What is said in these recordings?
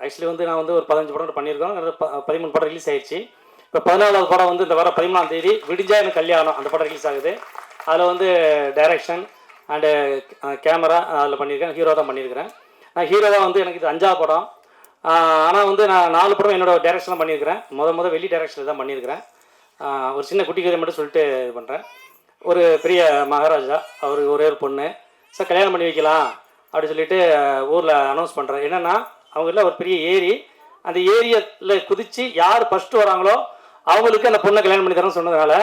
Actually வந்து நான் வந்து ஒரு 15 படம் பண்ணியிருக்கோம். 13 படம் ரிலீஸ் ஆயிடுச்சு. இப்போ 14வது படம் வந்து இந்த வர 13ஆம் தேதி விடிஞ்சா எனக்கு கல்யாணம் அந்த படம் ரிலீஸ் ஆகுது. அதில் வந்து டைரக்ஷன் அண்டு கேமரா அதில் பண்ணியிருக்கேன். ஹீரோ தான் பண்ணியிருக்கிறேன். நான் ஹீரோவாக வந்து எனக்கு இது 5வது படம். ஆனால் வந்து நான் 4 படம் என்னோட டைரக்ஷன் தான் பண்ணியிருக்கிறேன். முதல் வெளி டைரக்ஷனில் தான் பண்ணியிருக்கிறேன். ஒரு சின்ன குட்டி கதை மட்டும் சொல்லிட்டு இது பண்ணுறேன். ஒரு பெரிய மகாராஜா, அவருக்கு ஒரே ஒரு பொண்ணு. சார் கல்யாணம் பண்ணி வைக்கலாம் அப்படி சொல்லிட்டு ஊரில் அனௌன்ஸ் பண்ணுறேன். என்னென்னா அவங்கள ஒரு பெரிய ஏரி, அந்த ஏரியில் குதித்து யார் ஃபஸ்ட்டு வராங்களோ அவங்களுக்கு அந்த பொண்ணை கல்யாணம் பண்ணி தரேன்னு சொன்னதுனால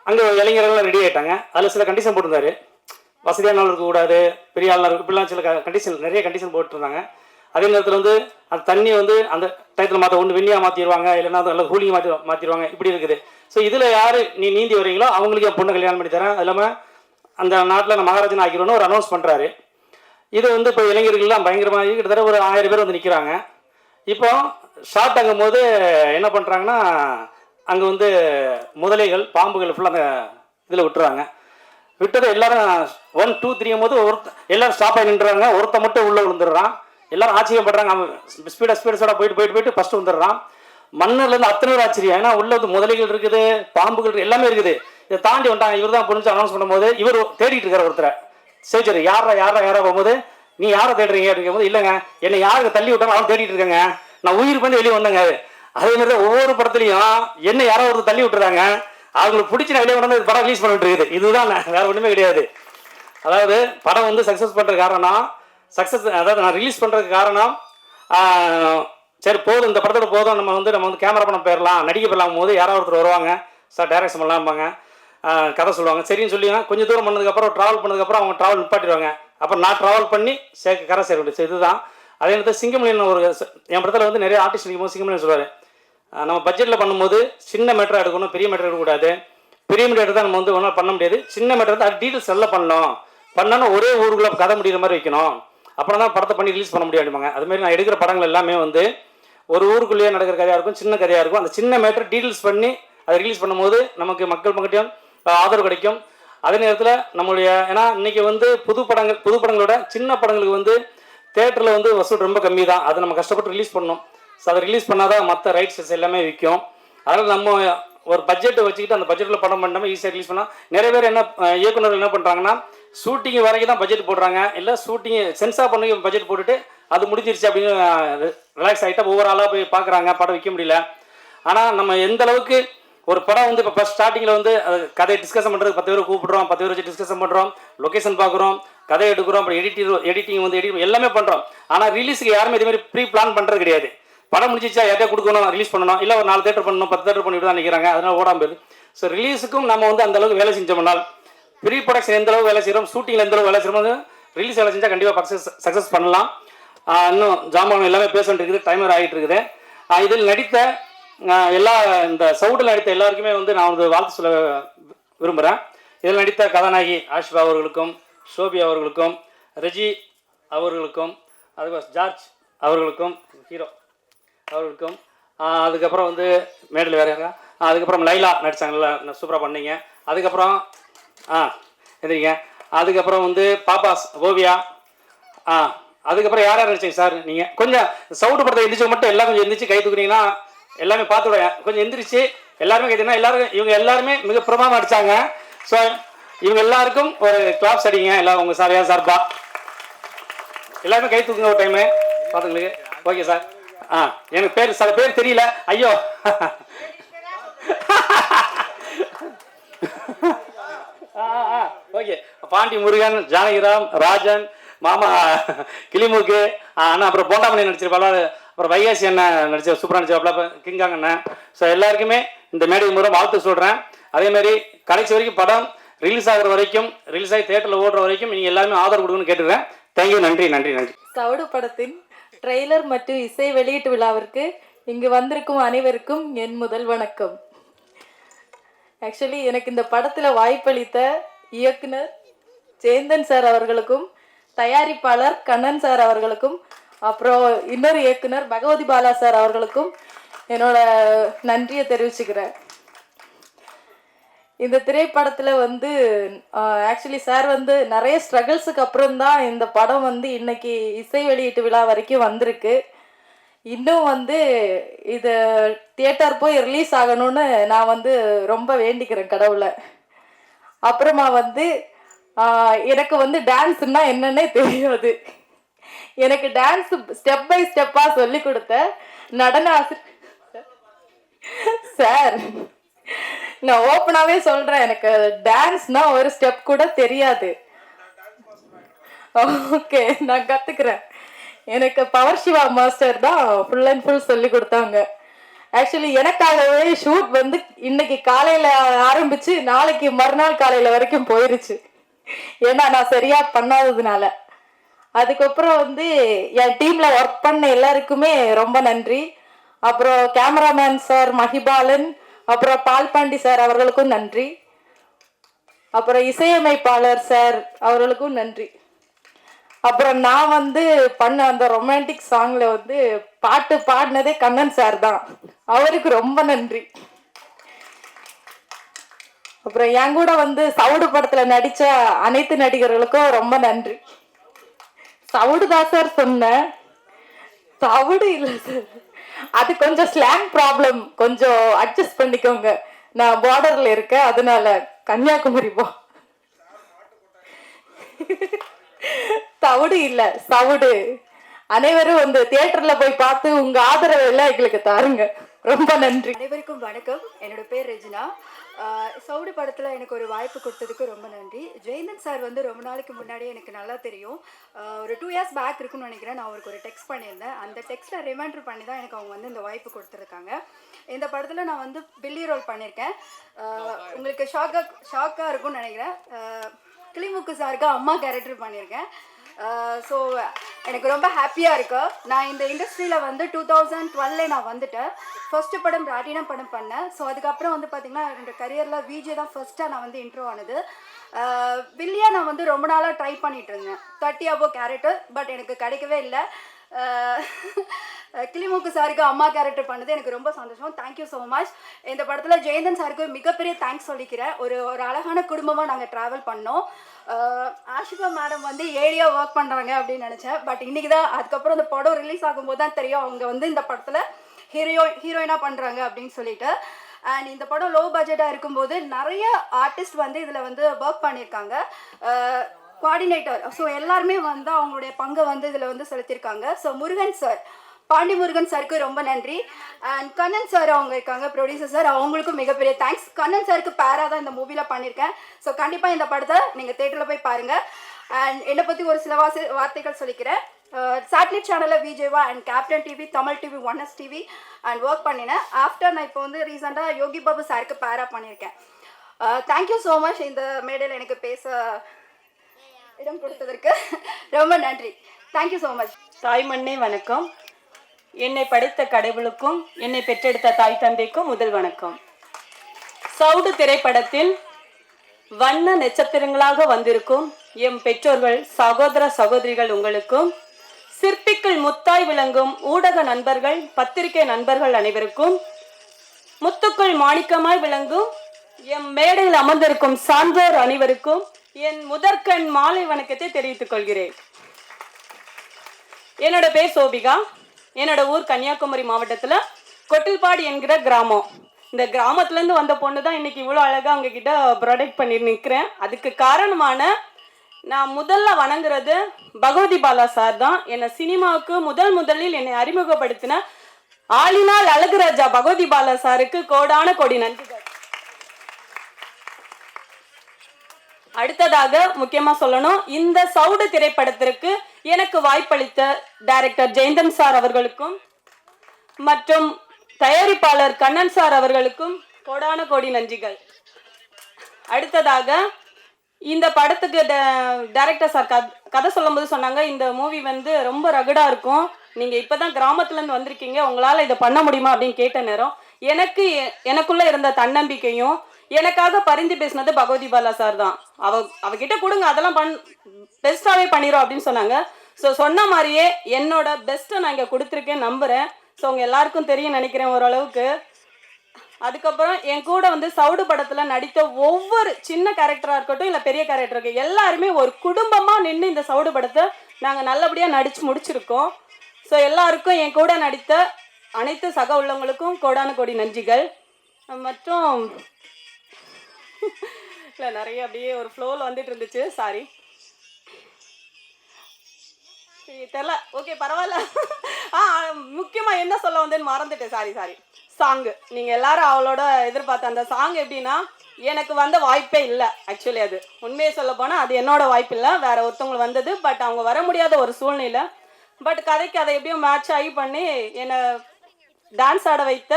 அங்கே இளைஞர்கள்லாம் ரெடி ஆகிட்டாங்க. அதில் சில கண்டிஷன் போட்டிருந்தாரு. வசதியான ஆள் இருக்கக்கூடாது, பெரிய ஆள் இருக்கு, இப்படிலாம் சில கண்டிஷன் நிறைய கண்டிஷன் போட்டுருந்தாங்க. அதே நேரத்தில் வந்து அந்த தண்ணி வந்து அந்த டயத்தில் மாற்ற ஒன்று வெண்ணியாக மாற்றிடுவாங்க, இல்லைன்னா நல்ல கூலிங் மாற்றிடுவாங்க, இப்படி இருக்குது. ஸோ இதில் யார் நீ நீந்தி வரீங்களோ அவங்களுக்கு என் பொண்ணை கல்யாணம் பண்ணி தரேன், அது இல்லாமல் அந்த நாட்டில் நான் மகாராஜன் ஆக்கிடுவோன்னு ஒரு அனௌன்ஸ் பண்ணுறாரு. இது வந்து இப்போ இளைஞர்கள்லாம் பயங்கரமாக கிட்டத்தட்ட ஒரு 1000 பேர் வந்து நிற்கிறாங்க. இப்போ ஷார்ட் ஆகும் போது என்ன பண்ணுறாங்கன்னா அங்கே வந்து முதலைகள் பாம்புகள் ஃபுல்லாக அந்த இதில் விட்டுறாங்க. விட்டது எல்லாரும் 1 2 3 போது எல்லாரும் ஸ்டாப் ஆகி நின்றுறாங்க. ஒருத்த மட்டும் உள்ளே விழுந்துடுறான். எல்லாரும் ஆச்சரியப்படுறாங்க. அவன் ஸ்பீடாக போயிட்டு ஃபஸ்ட்டு வந்துடுறான். மன்னர்லேருந்து அத்தனை ஒரு ஆச்சரியம். ஏன்னா உள்ள வந்து முதலைகள் இருக்குது, பாம்புகள் எல்லாமே இருக்குது. இதை தாண்டி வந்துட்டாங்க. இவர் தான் புரிஞ்சு அனௌன்ஸ் பண்ணும்போது இவர் தேடிட்டு இருக்கார் ஒருத்தரை. சரி யாரா போகும்போது நீ யாரை தேடுறீங்க அப்படிங்கும் போது, இல்லைங்க என்னை யாருக்கு தள்ளி விட்டாங்க அவன் தேடிட்டு இருக்காங்க, நான் உயிர் பண்ணி வெளியே வந்தேங்க. அதே மாதிரி தான் ஒவ்வொரு படத்துலையும் என்ன யாரோ ஒருத்தர் தள்ளி விட்டுறாங்க, அவங்களுக்கு பிடிச்சி நான் வெளியே வந்து படம் ரிலீஸ் பண்ணிட்டு இருக்குது. இதுதான் வேற ஒன்றுமே கிடையாது. அதாவது படம் வந்து சக்ஸஸ் பண்ணுற காரணம் அதாவது நான் ரிலீஸ் பண்ணுறதுக்கு காரணம் சரி போதும் இந்த படத்தோட போதும், நம்ம வந்து கேமரா படம் போயிடலாம், நடிக்க போயிடலாம் போது யாராவது ஒருத்தர் வருவாங்க, சார் டைரக்ஷன் பண்ணலாம்பாங்க, கதை சொல்லுவாங்க. சரின்னு சொல்லி கொஞ்சம் தூரம் பண்ணதுக்கப்புறம் ட்ராவல் பண்ணதுக்கப்புறம் அவங்க ட்ராவல் நிப்பாட்டிடுவாங்க. அப்புறம் நான் ட்ராவல் பண்ணி கரை சேர வேண்டியது இதுதான். அதே நேரத்தில் சிங்கமணியன் ஒரு என் படத்தில் வந்து நிறைய ஆர்டிஸ்ட் நிற்கும்போது சிங்கமணியன் சொல்லுவார், நம்ம பட்ஜெட்டில் பண்ணும்போது சின்ன மேட்டராக எடுக்கணும், பெரிய மேட்டர் எடுக்கக்கூடாது. பெரிய மேட்டர் எடுத்தால் நம்ம வந்து ஒன்றும் பண்ண முடியாது. சின்ன மேட்டர் தான் அது டீட்டெயில்ஸ் எல்லாம் பண்ணோன்னா ஒரே ஊருக்குள்ளே கதை முடிகிற மாதிரி வைக்கணும், அப்புறம் தான் படத்தை பண்ணி ரிலீஸ் பண்ண முடியாதுமாங்க. அதுமாதிரி நான் எடுக்கிற படங்கள் எல்லாமே வந்து ஒரு ஊருக்குள்ளேயே நடக்கிற கதையாக இருக்கும், சின்ன கதையாக இருக்கும். அந்த சின்ன மேட்டர் டீட்டெயில்ஸ் பண்ணி அதை ரிலீஸ் பண்ணும்போது நமக்கு மக்கள் பக்கத்தையும் ஆதரவு கிடைக்கும். அதே நேரத்தில் நம்மளுடைய ஏன்னா இன்றைக்கி வந்து புது படங்களோட சின்ன படங்களுக்கு வந்து தேட்டரில் வந்து வசூல் ரொம்ப கம்மி தான். அதை நம்ம கஷ்டப்பட்டு ரிலீஸ் பண்ணணும். ஸோ அதை ரிலீஸ் பண்ணால் தான் மற்ற ரைட்ஸ் எல்லாமே விற்கும். அதனால் நம்ம ஒரு பட்ஜெட்டை வச்சுக்கிட்டு அந்த பட்ஜெட்டில் படம் பண்ணாமல் ஈஸியாக ரிலீஸ் பண்ணால் நிறைய பேர் இயக்குநர்கள் என்ன பண்ணுறாங்கன்னா ஷூட்டிங் வரைக்கும் தான் பட்ஜெட் போடுறாங்க, இல்லை ஷூட்டிங் சென்சார் பண்ணி பட்ஜெட் போட்டுட்டு அது முடிஞ்சிருச்சு அப்படின்னு ரிலாக்ஸ் ஆகிட்டா ஒவ்வொரு ஆளாக போய் பார்க்குறாங்க, படம் விற்க முடியல. ஆனால் நம்ம எந்த அளவுக்கு ஒரு படம் வந்து இப்போ ஃபஸ்ட் ஸ்டார்டிங்கில் வந்து கதையை டிஸ்கஷன் பண்ணுறதுக்கு 10 பேர் கூப்பிடுறோம், 10 பேர் வச்சு டிஸ்கஷன் பண்ணுறோம், லொக்கேஷன் பார்க்குறோம், கதை எடுக்கிறோம், அப்புறம் எடிட்டிங் வந்து எல்லாமே பண்ணுறோம். ஆனால் ரிலீஸுக்கு யாருமே இதேமாதிரி ப்ரீ பிளான் பண்ணுறது கிடையாது. படம் முடிச்சிச்சா யார்ட்டே கொடுக்கணும், ரிலீஸ் பண்ணணும், இல்லை ஒரு 4 தேட்டர் பண்ணணும், 10 தேட்டர் பண்ணிவிட்டு தான் நினைக்கிறாங்க, அதனால் ஓடாமல் போயிடுது. ஸோ ரிலீஸுக்கும் நம்ம வந்து அந்தளவுக்கு வேலை செஞ்சோம்னால் ப்ரீ ப்ரொடக்ஷன் எந்த அளவுக்கு வேலை செய்கிறோம், ஷூட்டிங்கில் எந்த அளவுக்கு வேலை செய்கிறோம், ரிலீஸ் வேலை செஞ்சால் கண்டிப்பாக சக்ஸஸ் பண்ணலாம். இன்னும் ஜாமான் எல்லாமே பேச இருக்குது, டைமர் ஆகிட்டு இருக்குது. இதில் நடித்த இந்த சவுண்டில் நடித்த எல்லாருக்குமே வந்து நான் வந்து வாழ்த்து சொல்ல விரும்புகிறேன். இதில் நடித்த கதாநாயகி ஆஷிபா அவர்களுக்கும், ஷோபி அவர்களுக்கும், ரெஜி அவர்களுக்கும், அதுக்கு ஜார்ஜ் அவர்களுக்கும், ஹீரோ அவர்களுக்கும், அதுக்கப்புறம் வந்து மேடல் வேறு யாரா, அதுக்கப்புறம் லைலா நடித்தாங்கல்ல, சூப்பராக பண்ணீங்க. அதுக்கப்புறம் எதிரிங்க, அதுக்கப்புறம் வந்து பாப்பாஸ் ஓவியா, அதுக்கப்புறம் யார் நடிச்சிங்க சார்? நீங்கள் கொஞ்சம் சவுண்டு படத்தை எந்திரிச்சு மட்டும் எல்லாம் கொஞ்சம் எந்திரிச்சு கை தூக்குனீங்கன்னா எல்லாமே பார்த்து விட கொஞ்சம் எந்திரிச்சு எல்லாருமே கைதுனா இவங்க எல்லாருமே மிக பிரபலமாக நடித்தாங்க. ஸோ இவங்க எல்லாருக்கும் ஒரு கிளாப்ஸ் அடிங்க எல்லாம் உங்கள் சார் சார்பா எல்லாருமே கை தூக்குங்க ஒரு டைமு பார்த்துங்களுக்கு. Okay sir. எனக்கு பேர் சில பேர் தெரியல, ஐயோ ஓகே. பாண்டி முருகன், ஜானகிராம், ராஜன், மாமா கிளிமுக்கு அண்ணா, அப்புறம் போண்டாமணி நடிச்சிருப்பாள், அப்புறம் வைகாசி அண்ணன் நடிச்ச சூப்பராக நடிச்சிருப்பாள், கிங்காங் அண்ணன். ஸோ எல்லாருக்குமே இந்த மேடை மூலம் வாழ்த்து சொல்கிறேன். அதேமாதிரி கடைசி வரைக்கும் படம் ரிலீஸ் ஆகிற வரைக்கும், ரிலீஸ் ஆகி தேட்டரில் ஓடுற வரைக்கும் நீங்கள் எல்லாருமே ஆதரவு கொடுக்கணும்னு கேட்டுக்கிறேன். தேங்க்யூ, நன்றி நன்றி நன்றி. சவுடு படத்தின் ட்ரெய்லர் மற்றும் இசை வெளியீட்டு விழாவிற்கு இங்கு வந்திருக்கும் அனைவருக்கும் என் முதல் வணக்கம். ஆக்சுவலி எனக்கு இந்த படத்தில் வாய்ப்பளித்த இயக்குனர் சேந்தன் சார் அவர்களுக்கும், தயாரிப்பாளர் கண்ணன் சார் அவர்களுக்கும், அப்புறம் இன்னொரு இயக்குனர் பகவதி பாலா சார் அவர்களுக்கும் என்னோட நன்றியை தெரிவிச்சுக்கிறேன். இந்த திரைப்படத்தில் வந்து ஆக்சுவலி சார் வந்து நிறைய ஸ்ட்ரகிள்ஸுக்கு அப்புறம் தான் இந்த படம் வந்து இன்னைக்கு இசை வெளியீட்டு விழா வரைக்கும் வந்திருக்கு. இன்னும் வந்து இது தியேட்டர் போய் ரிலீஸ் ஆகணும்னு நான் வந்து ரொம்ப வேண்டிக்கிறேன் கடவுளை. அப்புறமா வந்து எனக்கு வந்து டான்ஸ்னா என்னன்னே தெரியாது. எனக்கு டான்ஸ் ஸ்டெப் பை ஸ்டெப்பாக சொல்லி கொடுத்த நடன ஆசிரியர் சார், நான் ஓப்பனாகவே சொல்கிறேன், எனக்கு டான்ஸ்னா ஒரு ஸ்டெப் கூட தெரியாது. ஓகே, நான் கற்றுக்குறேன். எனக்கு பவர் சிவா மாஸ்டர் தான் ஃபுல் அண்ட் ஃபுல் சொல்லி கொடுத்தாங்க. ஆக்சுவலி எனக்காகவே ஷூட் வந்து இன்னைக்கு காலையில் ஆரம்பித்து நாளைக்கு மறுநாள் காலையில் வரைக்கும் போயிருச்சு. ஏன்னா நான் சரியாக பண்ணாததுனால. அதுக்கப்புறம் வந்து என் டீமில் ஒர்க் பண்ண எல்லாருக்குமே ரொம்ப நன்றி. அப்புறம் கேமராமேன் சார் மஹிபாலன், அப்புறம் பால்பாண்டி சார் அவர்களுக்கும் நன்றி. அப்புறம் இசையமைப்பாளர் சார் அவர்களுக்கும் நன்றி. அப்புறம் நான் வந்து பண்ண அந்த ரொமான்டிக் சாங்ல வந்து பாட்டு பாடினதே கண்ணன் சார் தான், அவருக்கு ரொம்ப நன்றி. அப்புறம் என் கூட வந்து சவுடு படத்துல நடிச்ச அனைத்து நடிகர்களுக்கும் ரொம்ப நன்றி. சவுடு தான் சார் சொன்னேன், சவுடு இல்லை சார், அது கொஞ்சம் ஸ்லாங் ப்ராப்ளம், கொஞ்சம் அட்ஜஸ்ட் பண்ணிக்கோங்க. நான் பார்டர்ல இருக்கேன், அதனால கன்னியாகுமரி போ. தவிடு இல்ல, சவுடு. அனைவரும் வந்து தியேட்டர்ல போய் பார்த்து உங்க ஆதரவு எல்லாம் எங்களுக்கு தாருங்க. ரொம்ப நன்றி. அனைவருக்கும் வணக்கம். என்னோட பேர் ரெஜினா. சவுடு படத்தில் எனக்கு ஒரு வாய்ப்பு கொடுத்ததுக்கு ரொம்ப நன்றி. ஜெயந்தன் சார் வந்து ரொம்ப நாளைக்கு முன்னாடி எனக்கு நல்லா தெரியும். ஒரு 2 years பேக் இருக்குன்னு நினைக்கிறேன். நான் அவருக்கு ஒரு டெக்ஸ்ட் பண்ணியிருந்தேன். அந்த டெக்ஸ்ட்டை ரிமைண்டர் பண்ணி தான் எனக்கு அவங்க வந்து இந்த வாய்ப்பு கொடுத்துருக்காங்க. இந்த படத்தில் நான் வந்து பில்லி ரோல் பண்ணியிருக்கேன். உங்களுக்கு ஷாக்காக இருக்கும்னு நினைக்கிறேன். கிளிமுக்கு சாருக்கு அம்மா கேரக்டர் பண்ணியிருக்கேன். ஸோ எனக்கு ரொம்ப ஹாப்பியாக இருக்கு. நான் இந்த இண்டஸ்ட்ரியில் வந்து 2012 நான் வந்துட்டேன். ஃபர்ஸ்ட் படம் ராட்டினம் படம் பண்ணேன். ஸோ அதுக்கப்புறம் வந்து பார்த்திங்கன்னா என்னோடய கரியரில் விஜே தான் ஃபர்ஸ்ட்டாக நான் வந்து இன்ட்ரோ ஆனது. வில்லியா நான் வந்து ரொம்ப நாளாக ட்ரை பண்ணிகிட்டு இருந்தேன், 30 above கேரக்டர், பட் எனக்கு கிடைக்கவே இல்லை. கிளிமுக்கு சாருக்கு அம்மா கேரக்டர் பண்ணது எனக்கு ரொம்ப சந்தோஷம். Thank you so much. இந்த படத்தில் ஜெயந்தன் சாருக்கு மிகப்பெரிய தேங்க்ஸ் சொல்லிக்கிறேன். ஒரு அழகான குடும்பமாக நாங்கள் ட்ராவல் பண்ணோம். ஆஷிகா மேடம் வந்து ஏரியா ஒர்க் பண்ணுறாங்க அப்படின்னு நினச்சேன். பட் இன்றைக்கி தான், அதுக்கப்புறம் இந்த படம் ரிலீஸ் ஆகும்போது தான் தெரியும் அவங்க வந்து இந்த படத்தில் ஹீரோயினாக பண்ணுறாங்க அப்படின்னு சொல்லிட்டு. அண்ட் இந்த படம் லோ பட்ஜெட்டாக இருக்கும்போது நிறைய ஆர்டிஸ்ட் வந்து இதில் வந்து ஒர்க் பண்ணியிருக்காங்க, கோஆர்டினேட்டர். ஸோ எல்லாருமே வந்து அவங்களுடைய பங்கை வந்து இதில் வந்து செலுத்தியிருக்காங்க. ஸோ முருகன் சார், பாண்டி முருகன் சாருக்கு ரொம்ப நன்றி. அண்ட் கண்ணன் சார் அவங்க இருக்காங்க, ப்ரொடியூசர் சார், அவங்களுக்கும் மிகப்பெரிய தேங்க்ஸ். கண்ணன் சாருக்கு பேராக தான் இந்த மூவியில் பண்ணியிருக்கேன். ஸோ கண்டிப்பாக இந்த படத்தை நீங்கள் தேட்டரில் போய் பாருங்கள். அண்ட் என்னை பற்றி ஒரு சில வார்த்தைகள் சொல்லிக்கிறேன். சேட்டலைட் சேனலில் விஜேவா and Captain TV, Tamil TV, 1S TV and work பண்ணினேன். ஆஃப்டர் நான் இப்போ வந்து ரீசெண்டாக யோகி பாபு சாருக்கு பேராக பண்ணியிருக்கேன். Thank you so much. இந்த மேடையில் எனக்கு பேச இடம் கொடுத்ததற்கு ரொம்ப நன்றி. Thank you so much. தாய் மண்ணே வணக்கம். என்னை படைத்த கடவுளுக்கும் என்னை பெற்றெடுத்த தாய் தந்தைக்கும் முதல் வணக்கம். சவுடு திரைப்படத்தில் வண்ண நட்சத்திரங்களாக வந்திருக்கும் எம் பெற்றோர்கள், சகோதர சகோதரிகள் உங்களுக்கும், சிற்பிக்குள் முத்தாய் விளங்கும் ஊடக நண்பர்கள், பத்திரிகை நண்பர்கள் அனைவருக்கும், முத்துக்குள் மாணிக்கமாய் விளங்கும் எம் மேடையில் அமர்ந்திருக்கும் சான்றோர் அனைவருக்கும் என் முதற்கண் மாலை வணக்கத்தை தெரிவித்துக் கொள்கிறேன். என்னோட பேர் சோபிகா. என்னோட ஊர் கன்னியாகுமரி மாவட்டத்தில் கொட்டில்பாடு என்கிற கிராமம். இந்த கிராமத்துலேருந்து வந்த பொண்ணு தான் இன்னைக்கு இவ்வளோ அழகாக உங்ககிட்ட ப்ரொடக்ட் பண்ணி நிற்கிறேன். அதுக்கு காரணமான நான் முதல்ல வணங்குறது பகவதி பாலா சார் தான். என்னை சினிமாவுக்கு முதலில் என்னை அறிமுகப்படுத்தின ஆளினால் அழகுராஜா பகவதி பாலா சாருக்கு கோடான கோடி நன்றிகள். அடுத்ததாக முக்கியமாக சொல்லணும், இந்த சவுடு திரைப்படத்திற்கு எனக்கு வாய்ப்பளித்த டைரக்டர் ஜெயந்தன் சார் அவர்களுக்கும் மற்றும் தயாரிப்பாளர் கண்ணன் சார் அவர்களுக்கும் கோடான கோடி நன்றிகள். அடுத்ததாக இந்த படத்துக்கு டைரக்டர் சார் கதை சொல்லும்போது சொன்னாங்க, இந்த மூவி வந்து ரொம்ப ரகடாக இருக்கும், நீங்கள் இப்போ தான் கிராமத்துலேருந்து வந்திருக்கீங்க, உங்களால் இதை பண்ண முடியுமா அப்படின்னு கேட்ட நேரம் எனக்குள்ளே இருந்த தன்னம்பிக்கையும், எனக்காக பரிந்து பேசினது பகவதி பாலா சார் தான். அவகிட்ட கொடுங்க, அதெல்லாம் பெஸ்ட்டாகவே பண்ணிடும் அப்படின்னு சொன்னாங்க. ஸோ சொன்ன மாதிரியே என்னோட பெஸ்ட்டை நான் இங்கே கொடுத்துருக்கேன் நம்புகிறேன். ஸோ உங்கள் எல்லாருக்கும் தெரியும் நினைக்கிறேன் ஓரளவுக்கு. அதுக்கப்புறம் என் கூட வந்து சவுடு படத்தில் நடித்த ஒவ்வொரு சின்ன கேரக்டராக இருக்கட்டும் இல்லை பெரிய கேரக்டருக்கு எல்லாருமே ஒரு குடும்பமாக நின்று இந்த சவுடு படத்தை நாங்கள் நல்லபடியாக நடித்து முடிச்சிருக்கோம். ஸோ எல்லாருக்கும் என் கூட நடித்த அனைத்து சக உள்ளவங்களுக்கும் கோடான கோடி நன்றிகள். மற்றும் இல்லை நிறைய அப்படியே ஒரு ஃப்ளோவில் வந்துட்டு இருந்துச்சு, சாரி தெரில, ஓகே பரவாயில்ல. முக்கியமாக என்ன சொல்ல வந்தேன்னு மறந்துட்டேன், சாரி. சாங்கு நீங்கள் எல்லாரும் அவளோட எதிர்பார்த்த அந்த சாங் எப்படின்னா, எனக்கு வந்த வாய்ப்பே இல்லை. ஆக்சுவலி அது உண்மையை சொல்ல போனால் அது என்னோட வாய்ப்பு இல்லை, வேற ஒருத்தவங்களுக்கு வந்தது. பட் அவங்க வர முடியாத ஒரு சூழ்நிலை. பட் கதைக்கு அதை எப்படியும் மேட்ச் ஆகி பண்ணி என்னை டான்ஸ் ஆட வைத்த,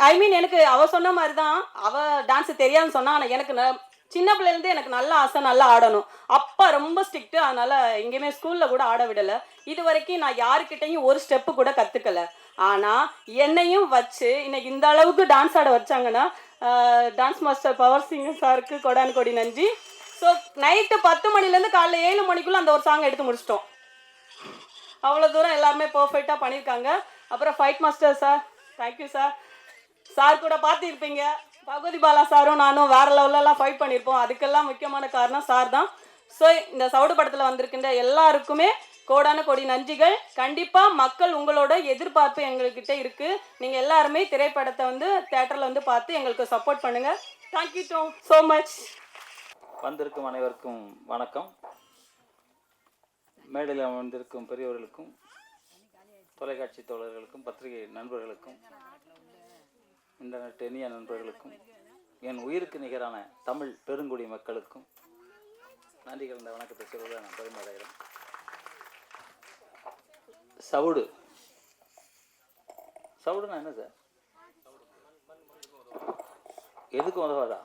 ஐ மீன் எனக்கு அவள் சொன்ன மாதிரி தான், அவள் டான்ஸு தெரியாதுன்னு சொன்னால், ஆனால் எனக்கு சின்ன பிள்ளைலேருந்து எனக்கு நல்ல ஆசை, நல்லா ஆடணும். அப்பா ரொம்ப ஸ்ட்ரிக்ட்டு, அதனால் எங்கேயுமே ஸ்கூலில் கூட ஆட விடலை. இது வரைக்கும் நான் யாருக்கிட்டையும் ஒரு ஸ்டெப்பு கூட கற்றுக்கலை. ஆனால் என்னையும் வச்சு இன்னைக்கு இந்த அளவுக்கு டான்ஸ் ஆட வச்சாங்கன்னா டான்ஸ் மாஸ்டர் பவர் சிங்கர் சாருக்கு கோடான கோடி நன்றி. ஸோ நைட்டு 10 மணிலேருந்து காலைல 7 மணிக்குள்ளே அந்த ஒரு சாங் எடுத்து முடிச்சிட்டோம். அவ்வளோ தூரம் எல்லாருமே பர்ஃபெக்டாக பண்ணியிருக்காங்க. அப்புறம் fight master sir, thank you sir. Sir கூட பார்த்துருப்பீங்க, பகவதி பாலா சாரும் நானும் வேறு லெவலெல்லாம் ஃபைட் பண்ணியிருப்போம். அதுக்கெல்லாம் முக்கியமான காரணம் சார் தான். ஸோ இந்த சவுடு படத்தில் வந்திருக்கின்ற எல்லாருக்குமே கோடான கோடி நன்றிகள். கண்டிப்பாக மக்கள் உங்களோட எதிர்பார்ப்பு எங்கள்கிட்ட இருக்குது. நீங்கள் எல்லாருமே திரைப்படத்தை வந்து தேட்டரில் வந்து பார்த்து எங்களுக்கு சப்போர்ட் பண்ணுங்கள். Thank you so much. வந்திருக்கும் அனைவருக்கும் வணக்கம். மேடையில் வந்திருக்கும் பெரியவர்களுக்கும், தொலைக்காட்சி தோழர்களுக்கும், பத்திரிகை நண்பர்களுக்கும், இன்டர்நெட் இனிய நண்பர்களுக்கும், என் உயிருக்கு நிகரான தமிழ் பெருங்குடி மக்களுக்கும் நன்றி கலந்த வணக்கத்தை சொல்வதை நான் பெருமை அடைகிறேன். சவுடுனா என்ன சார்? எதுக்கும் உதவாதா?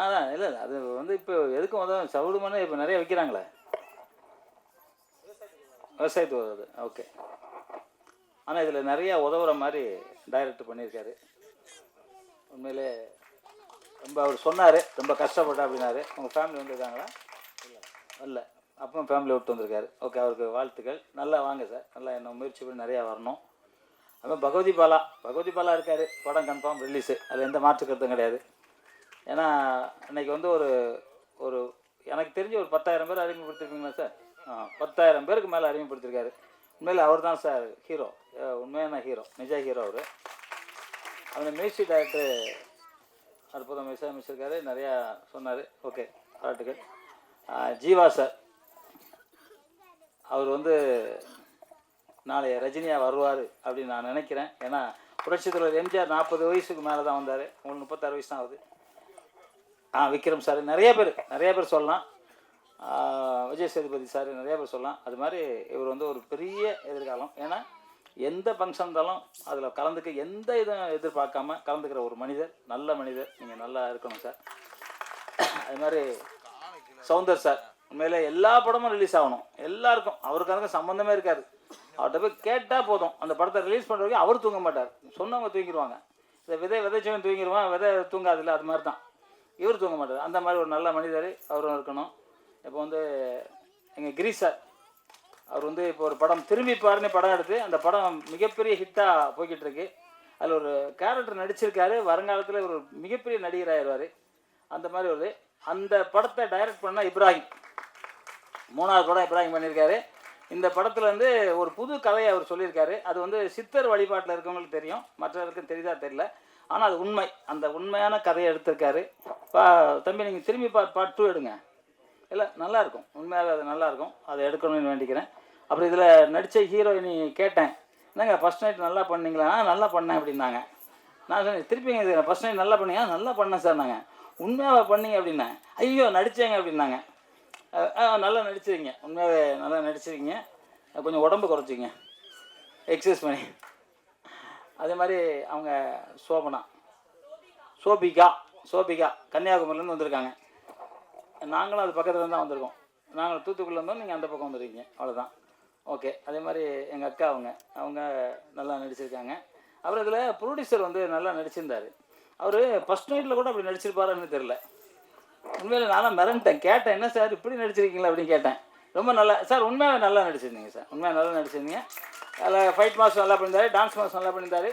அதான் இல்லை அது வந்து இப்போ எதுக்கும் உதவும். சவுடு மண்ணு இப்போ நிறைய விற்கிறாங்களே, விவசாயத்துக்கு உதவுது. ஓகே, ஆனால் இதில் நிறையா உதவுற மாதிரி டைரக்டர் பண்ணியிருக்காரு. உண்மையிலே ரொம்ப அவர் சொன்னார், ரொம்ப கஷ்டப்பட்டா அப்படின்னாரு. உங்கள் ஃபேமிலி வந்துருக்காங்களா? இல்லை, அப்போ ஃபேமிலி விட்டு வந்திருக்காரு. ஓகே, அவருக்கு வாழ்த்துக்கள். நல்லா வாங்க சார், நல்லா என்ன முயற்சி பண்ணி நிறையா வரணும். அப்புறம் பகவதி பாலா இருக்கார். படம் கன்ஃபார்ம் ரிலீஸு, அதில் எந்த மாற்று கருத்தும் கிடையாது. ஏன்னா அன்றைக்கி வந்து ஒரு எனக்கு தெரிஞ்சு ஒரு 10,000 பேர் அறிமுகப்படுத்திருக்கீங்களா சார்? 10,000 பேருக்கு மேலே அறிமுகப்படுத்திருக்காரு. உண்மையில் அவர் தான் சார் ஹீரோ, உண்மையான ஹீரோ, நிஜ ஹீரோ அவர். அந்த மியூசிக் டைரக்டர் அற்புதம் இசையமைச்சிருக்காரு, நிறையா சொன்னார். ஓகே, பாராட்டுகள். ஜீவா சார், அவர் வந்து நாளைய ரஜினியாக வருவார் அப்படின்னு நான் நினைக்கிறேன். ஏன்னா புரட்சித் தலைவர் எம்ஜிஆர் 40 வயசுக்கு மேலே தான் வந்தார், உங்களுக்கு 36 வயசு தான் ஆகுது. விக்ரம் சார், நிறைய பேர் சொல்லலாம். விஜய் சேதுபதி சார், நிறைய பேர் சொல்லலாம். அது மாதிரி இவர் வந்து ஒரு பெரிய எதிர்காலம். ஏன்னா எந்த ஃபங்க்ஷன் இருந்தாலும் அதில் கலந்துக்க எந்த இதுவும் எதிர்பார்க்காம கலந்துக்கிற ஒரு மனிதர், நல்ல மனிதர். நீங்கள் நல்லா இருக்கணும் சார். அது மாதிரி சௌந்தர் சார், உண்மையிலே எல்லா படமும் ரிலீஸ் ஆகணும் எல்லாருக்கும். அவருக்காக சம்மந்தமே இருக்காது. அவர்கிட்ட போய் கேட்டால் போதும், அந்த படத்தை ரிலீஸ் பண்ணுற வரைக்கும் அவர் தூங்க மாட்டார். சொன்னவங்க தூங்கிடுவாங்க. இந்த விதைச்சவன் தூங்கிடுவான், விதை தூங்காதில்ல, அது மாதிரி தான் இவர் தூங்க மாட்டார். அந்த மாதிரி ஒரு நல்ல மனிதர் அவரும் இருக்கணும். இப்போ வந்து எங்கள் கிரீஷ் சார், அவர் வந்து இப்போ ஒரு படம் திரும்பி பாருன்னு படம் எடுத்து அந்த படம் மிகப்பெரிய ஹிட்டாக போய்கிட்டு இருக்கு. அதில் ஒரு கேரக்டர் நடிச்சிருக்காரு. வருங்காலத்தில் ஒரு மிகப்பெரிய நடிகராகிடுவார். அந்த மாதிரி ஒரு அந்த படத்தை டைரக்ட் பண்ண இப்ராஹிம், 3வது படம் இப்ராஹிம் பண்ணியிருக்காரு. இந்த படத்தில் வந்து ஒரு புது கதையை அவர் சொல்லியிருக்காரு. அது வந்து சித்தர் வழிபாட்டில் இருக்கவங்களுக்கு தெரியும், மற்றவர்களுக்கும் தெரியுதா தெரியல. ஆனால் அது உண்மை, அந்த உண்மையான கதையை எடுத்திருக்காரு. தம்பி நீங்கள் திரும்பி பார்ட் 2 எடுங்க. இல்லை நல்லாயிருக்கும், உண்மையாகவே அது நல்லாயிருக்கும். அதை எடுக்கணும்னு வேண்டிக்கிறேன். அப்புறம் இதில் நடித்த ஹீரோயினி கேட்டேன், என்னங்க ஃபஸ்ட் நைட் நல்லா பண்ணீங்களா? நல்லா பண்ணேன் அப்படின்னாங்க. நான் சொன்னேன், திருப்பிங்க இது ஃபஸ்ட் நைட் நல்லா பண்ணீங்க? நல்லா பண்ணேன் சார். நாங்கள் உண்மையாக பண்ணீங்க அப்படின்னேன். ஐயோ நடித்தேங்க அப்படின்னாங்க. நல்லா நடிச்சிருக்கீங்க, உண்மையாகவே நல்லா நடிச்சிருக்கீங்க. கொஞ்சம் உடம்பு குறைச்சிங்க, எக்ஸசைஸ் பண்ணி. அதே மாதிரி அவங்க சோபிகா கன்னியாகுமரியிலேருந்து வந்திருக்காங்க. நாங்களும் அது பக்கத்தில் தான் வந்திருக்கோம். நாங்கள் தூத்துக்குடியில் இருந்தோம், நீங்கள் அந்த பக்கம் வந்துருக்கீங்க, அவ்வளோதான். ஓகே, அதே மாதிரி எங்கள் அக்கா அவங்க நல்லா நடிச்சிருக்காங்க. அப்புறம் இதில் ப்ரொடியூசர் வந்து நல்லா நடிச்சிருந்தார். அவர் ஃபஸ்ட் நைட்டில் கூட அப்படி நடிச்சிருப்பாருன்னு தெரில. உண்மையில் நானும் மிரண்டேன். கேட்டேன், என்ன சார் இப்படி நடிச்சிருக்கீங்களா அப்படின்னு கேட்டேன். ரொம்ப நல்லா சார், உண்மையாக நல்லா நடிச்சிருந்தீங்க சார், உண்மையாக நல்லா நடிச்சிருந்தீங்க. அதில் ஃபைட் மாஸ்டர் நல்லா பண்ணியிருந்தார், டான்ஸ் மாஸ்டர் நல்லா பண்ணியிருந்தார்.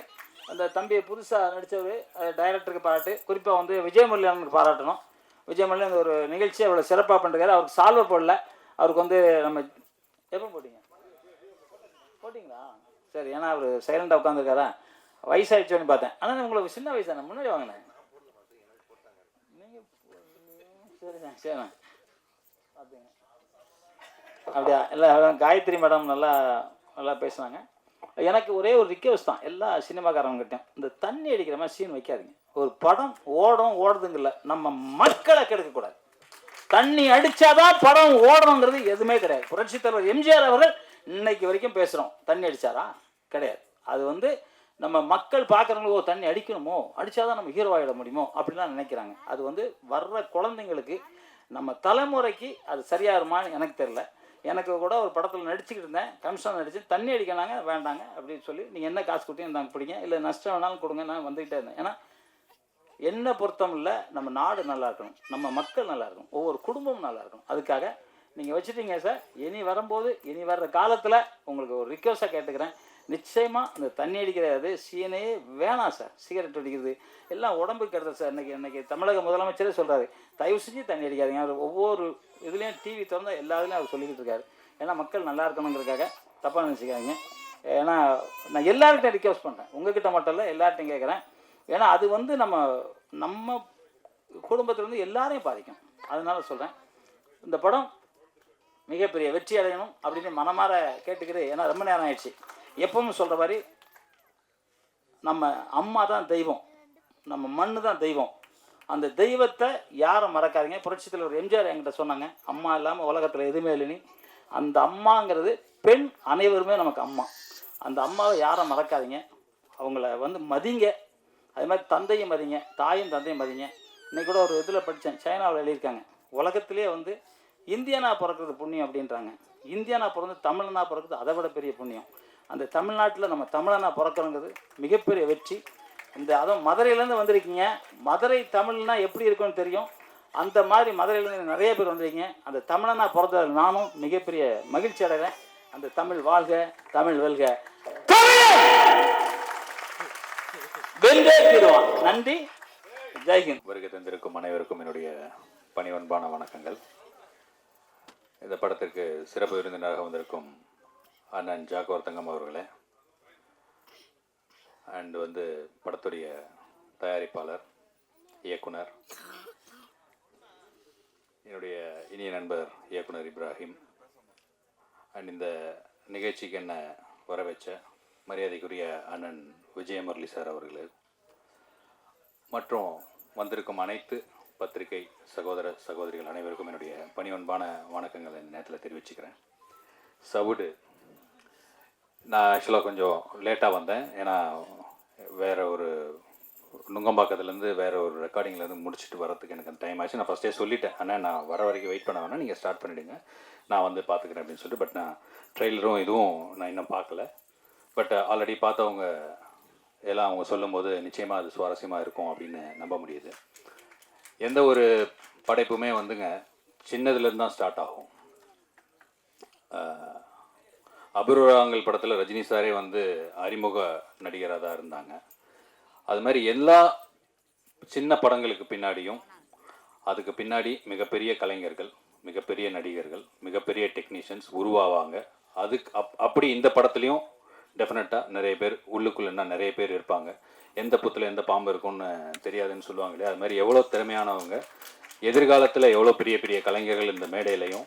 அந்த தம்பியை புதுசாக நடித்தவர் டைரக்டருக்கு பாராட்டு. குறிப்பாக வந்து விஜயமுரளிக்கு பாராட்டணும். விஜயமுரளி அந்த ஒரு நிகழ்ச்சியை அவ்வளோ சிறப்பாக பண்ணிருக்காரு. அவருக்கு சால்வை போடல, அவருக்கு வந்து நம்ம எப்போ போட்டீங்க? போட்டிங்களா? சரி, ஏன்னா அவர் சைலண்டாக உட்காந்துருக்காரா, வயசாகிடுச்சோன்னு பார்த்தேன். ஆனால் உங்களுக்கு சின்ன வயசு தானே, முன்னாடி வாங்கினேன் நீங்கள். சரிண்ணா சரிண்ணா பார்த்தீங்க அப்படியா? இல்லை, காயத்ரி மேடம் நல்லா நல்லா பேசுனாங்க. எனக்கு ஒரே ஒரு ரிக்வெஸ்ட் தான் எல்லா சினிமாக்காரங்கிட்டையும், இந்த தண்ணி அடிக்கிற மாதிரி சீன் வைக்காதீங்க. ஒரு படம் ஓடுதுங்கல்ல, நம்ம மக்களை கெடுக்கக்கூடாது. தண்ணி அடித்தாதான் படம் ஓடணுங்கிறது எதுவுமே கிடையாது. புரட்சித் தலைவர் எம்ஜிஆர் அவர்கள் இன்னைக்கு வரைக்கும் பேசுகிறோம், தண்ணி அடித்தாரா? கிடையாது. அது வந்து நம்ம மக்கள் பார்க்குறவங்களுக்கு, ஓ தண்ணி அடிக்கணுமோ, அடித்தாதான் நம்ம ஹீரோ ஆகிட முடியுமோ அப்படிலாம் நினைக்கிறாங்க. அது வந்து வர்ற குழந்தைங்களுக்கு, நம்ம தலைமுறைக்கு அது சரியாகுமான்னு எனக்கு தெரியல. எனக்கு கூட ஒரு படத்தில் நடிச்சுக்கிட்டு இருந்தேன், கமிஷன் நடிச்சு, தண்ணி அடிக்கணாங்க வேண்டாங்க அப்படின்னு சொல்லி, நீங்கள் என்ன காசு கொடுத்தீங்க நாங்கள் பிடிங்க, இல்லை நஷ்டம் வேணாலும் கொடுங்க, நான் வந்துக்கிட்டே இருந்தேன். ஏன்னா என்ன பொருத்தம் இல்லை, நம்ம நாடு நல்லா இருக்கணும், நம்ம மக்கள் நல்லா இருக்கணும், ஒவ்வொரு குடும்பமும் நல்லா இருக்கணும். அதுக்காக நீங்கள் வச்சுட்டீங்க சார். இனி வரும்போது, இனி வர்ற காலத்தில் உங்களுக்கு ஒரு ரிக்வெஸ்ட்டாக கேட்டுக்கிறேன், நிச்சயமாக அந்த தண்ணி அடிக்கிறது சீனே வேணாம் சார். சிகரெட் அடிக்கிறது எல்லாம் உடம்புக்கு கெடுதல் சார். இன்னைக்கு தமிழக முதலமைச்சரே சொல்கிறாரு, தயவு செஞ்சு தண்ணி அடிக்காதீங்க. அவர் ஒவ்வொரு இதுலேயும் டிவி திறந்தால் எல்லா இதுலேயும் அவர் சொல்லிக்கிட்டு இருக்காரு. ஏன்னா மக்கள் நல்லா இருக்கணுங்கிறதுக்காக, தப்பாக நினச்சிக்காதீங்க. ஏன்னா நான் எல்லார்கிட்டையும் ரிக்வெஸ்ட் பண்ணுறேன், உங்ககிட்ட மட்டும் இல்லை, எல்லார்ட்டையும் கேட்குறேன். ஏன்னா அது வந்து நம்ம குடும்பத்திலேருந்து எல்லாரையும் பாதிக்கும். அதனால சொல்கிறேன், இந்த படம் மிகப்பெரிய வெற்றி அடையணும் அப்படின்னு மனமாற கேட்டுக்கிறது. ஏன்னா ரொம்ப நேரம் ஆயிடுச்சு. எப்பவும் சொல்கிற மாதிரி, நம்ம அம்மா தான் தெய்வம், நம்ம மண்ணு தான் தெய்வம். அந்த தெய்வத்தை யாரும் மறக்காதீங்க. புரட்சித் தலைவர் எம்ஜிஆர் என்கிட்ட சொன்னாங்க, அம்மா இல்லாமல் உலகத்தில் எதுவுமே இல்லைன்னு. அந்த அம்மாங்கிறது பெண் அனைவருமே நமக்கு அம்மா. அந்த அம்மாவை யாரும் மறக்காதீங்க, அவங்கள வந்து மதிங்க. அது மாதிரி தந்தையும் மதிங்க, தாயும் தந்தையும் மதிங்க. இன்னைக்கு கூட ஒரு இதில் படித்தேன், சைனாவில் எழுதியிருக்காங்க, உலகத்திலே வந்து இந்தியனா பிறக்கிறது புண்ணியம் அப்படின்றாங்க. இந்தியனா பிறந்து தமிழனா பிறக்கிறது அதை விட பெரிய புண்ணியம். அந்த தமிழ்நாட்டில் நம்ம தமிழனா பிறக்கிறோங்கிறது மிகப்பெரிய வெற்றி. அதுவும் மதுரையிலேருந்து வந்திருக்கீங்க. மதுரை தமிழ்னா எப்படி இருக்குன்னு தெரியும். அந்த மாதிரி மதுரையிலேருந்து நிறைய பேர் வந்திருக்கீங்க. அந்த தமிழனா பிறந்ததில் நானும் மிகப்பெரிய மகிழ்ச்சி அடைகிறேன். அந்த தமிழ் வாழ்க, தமிழ் வெல்க, வென்றே தீருவான். நன்றி, ஜெய்ஹிந்த். வருகை தந்திருக்கும் அனைவருக்கும் என்னுடைய பணிவன்பான வணக்கங்கள். இந்த படத்திற்கு சிறப்பு விருந்தினராக வந்திருக்கும் அண்ணன் ஜாக்கோர் தங்கம் அவர்களே, அண்ட் வந்து படத்துடைய தயாரிப்பாளர், இயக்குனர், என்னுடைய இனிய நண்பர் இயக்குனர் இப்ராஹிம், அண்ட் இந்த நிகழ்ச்சிக்கு என்ன வர வச்ச மரியாதைக்குரிய அண்ணன் விஜயமுரளி சார் அவர்கள், மற்றும் வந்திருக்கும் அனைத்து பத்திரிகை சகோதர சகோதரிகள் அனைவருக்கும் என்னுடைய பணிவன்பான வணக்கங்களை இந்த நேரத்தில் தெரிவிச்சுக்கிறேன். சவுடு, நான் ஆக்சுவலாக கொஞ்சம் லேட்டாக வந்தேன். ஏன்னா வேறு ஒரு நுங்கம்பாக்கத்துலேருந்து வேறு ஒரு ரெக்கார்டிங்லேருந்து முடிச்சுட்டு வரதுக்கு எனக்கு அந்த டைம் ஆச்சு. நான் ஃபஸ்ட்டே சொல்லிட்டேன், அண்ணா நான் வர வரைக்கும் வெயிட் பண்ண வேணாம், நீங்கள் ஸ்டார்ட் பண்ணிவிடுங்க, நான் வந்து பார்த்துக்கிறேன் அப்படின்னு சொல்லிட்டு. பட் நான் ட்ரெய்லரும் இதுவும் நான் இன்னும் பார்க்கல. பட் ஆல்ரெடி பார்த்தவங்க எல்லாம் அவங்க சொல்லும்போது நிச்சயமாக அது சுவாரஸ்யமாக இருக்கும் அப்படின்னு நம்ப முடியுது. எந்த ஒரு படைப்புமே வந்துங்க சின்னதுலேருந்து தான் ஸ்டார்ட் ஆகும். அபூர்வங்கள் படத்தில் ரஜினி சாரே வந்து அறிமுக நடிகராக தான் இருந்தாங்க. அது மாதிரி எல்லா சின்ன படங்களுக்கு பின்னாடியும் அதுக்கு பின்னாடி மிகப்பெரிய கலைஞர்கள், மிகப்பெரிய நடிகர்கள், மிகப்பெரிய டெக்னீஷியன்ஸ் உருவாவாங்க. அதுக்கு அப்படி இந்த படத்துலையும் டெஃபினட்டாக நிறைய பேர் உள்ளுக்குள்ளேன்னா நிறைய பேர் இருப்பாங்க. எந்த புத்தில் எந்த பாம்பு இருக்கும்னு தெரியாதுன்னு சொல்லுவாங்க இல்லையா, அது மாதிரி எவ்வளோ திறமையானவங்க, எதிர்காலத்தில் எவ்வளோ பெரிய பெரிய கலைஞர்கள் இந்த மேடையிலையும்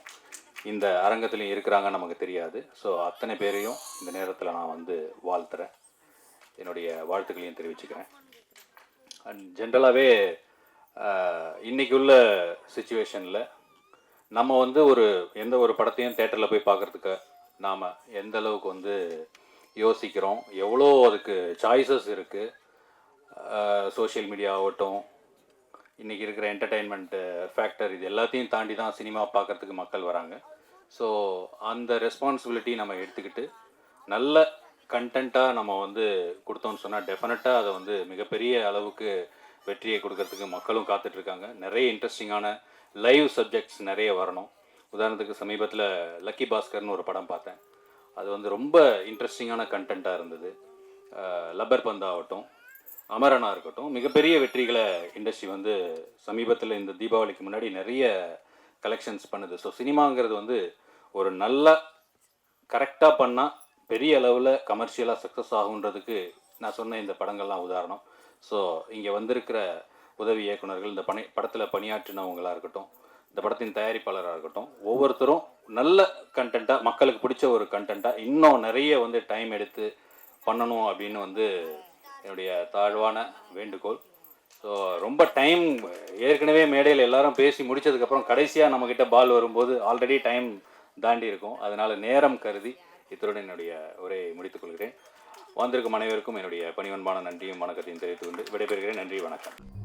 இந்த அரங்கத்துலையும் இருக்கிறாங்க நமக்கு தெரியாது. ஸோ அத்தனை பேரையும் இந்த நேரத்தில் நான் வந்து வாழ்த்துறேன், என்னுடைய வாழ்த்துக்களையும் தெரிவிச்சுக்கிறேன். அண்ட் ஜென்ரலாகவே இன்றைக்கி உள்ள சுச்சுவேஷனில் நம்ம வந்து எந்த ஒரு படத்தையும் தேட்டரில் போய் பார்க்குறதுக்கு நாம் எந்த அளவுக்கு வந்து யோசிக்கிறோம், எவ்வளோ அதுக்கு சாய்ஸஸ் இருக்குது. சோஷியல் மீடியா ஆகட்டும், இன்றைக்கி இருக்கிற என்டர்டெயின்மெண்ட்டு ஃபேக்டர், இது எல்லாத்தையும் தாண்டி தான் சினிமா பார்க்குறதுக்கு மக்கள் வராங்க. ஸோ அந்த ரெஸ்பான்சிபிலிட்டி நம்ம எடுத்துக்கிட்டு நல்ல கண்டென்ட்டாக நம்ம வந்து கொடுத்தோம்னு சொன்னால் டெஃபினட்டாக அதை வந்து மிகப்பெரிய அளவுக்கு வெற்றியை கொடுக்கறதுக்கு மக்களும் காத்துட்ருக்காங்க. நிறைய இன்ட்ரெஸ்டிங்கான லைவ் சப்ஜெக்ட்ஸ் நிறைய வரணும். உதாரணத்துக்கு சமீபத்தில் லக்கி பாஸ்கர்னு ஒரு படம் பார்த்தேன். அது வந்து ரொம்ப இன்ட்ரெஸ்டிங்கான கண்டென்ட்டாக இருந்தது. லப்பர் பந்தா ஆகட்டும், அமரனா இருக்கட்டும், மிகப்பெரிய வெற்றிகளை இண்டஸ்ட்ரி வந்து சமீபத்தில் இந்த தீபாவளிக்கு முன்னாடி நிறைய கலெக்ஷன்ஸ் பண்ணுது. ஸோ சினிமாங்கிறது வந்து ஒரு நல்ல கரெக்டாக பண்ணால் பெரிய அளவில் கமர்ஷியலாக சக்ஸஸ் ஆகுன்றதுக்கு நான் சொன்ன இந்த படங்கள்லாம் உதாரணம். ஸோ இங்கே வந்திருக்கிற உதவி இயக்குனர்கள், இந்த படத்தில் பணியாற்றினவங்களாக இருக்கட்டும், இந்த படத்தின் தயாரிப்பாளராக இருக்கட்டும், ஒவ்வொருத்தரும் நல்ல கண்டென்ட்டாக, மக்களுக்கு பிடிச்ச ஒரு கண்டென்ட்டாக இன்னும் நிறைய வந்து டைம் எடுத்து பண்ணணும் அப்படின்னு வந்து என்னுடைய தாழ்வான வேண்டுகோள். ஸோ ரொம்ப டைம் ஏற்கனவே மேடையில் எல்லாரும் பேசி முடித்ததுக்கப்புறம் கடைசியாக நம்மக்கிட்ட பால் வரும்போது ஆல்ரெடி டைம் தாண்டி இருக்கும். அதனால் நேரம் கருதி இத்துடன் என்னுடைய உரையை முடித்துக்கொள்கிறேன். வந்திருக்கும் அனைவருக்கும் என்னுடைய பணிவன்பான நன்றியும் வணக்கத்தையும் தெரிவித்துக் கொண்டு விடைபெறுகிறேன். நன்றி, வணக்கம்.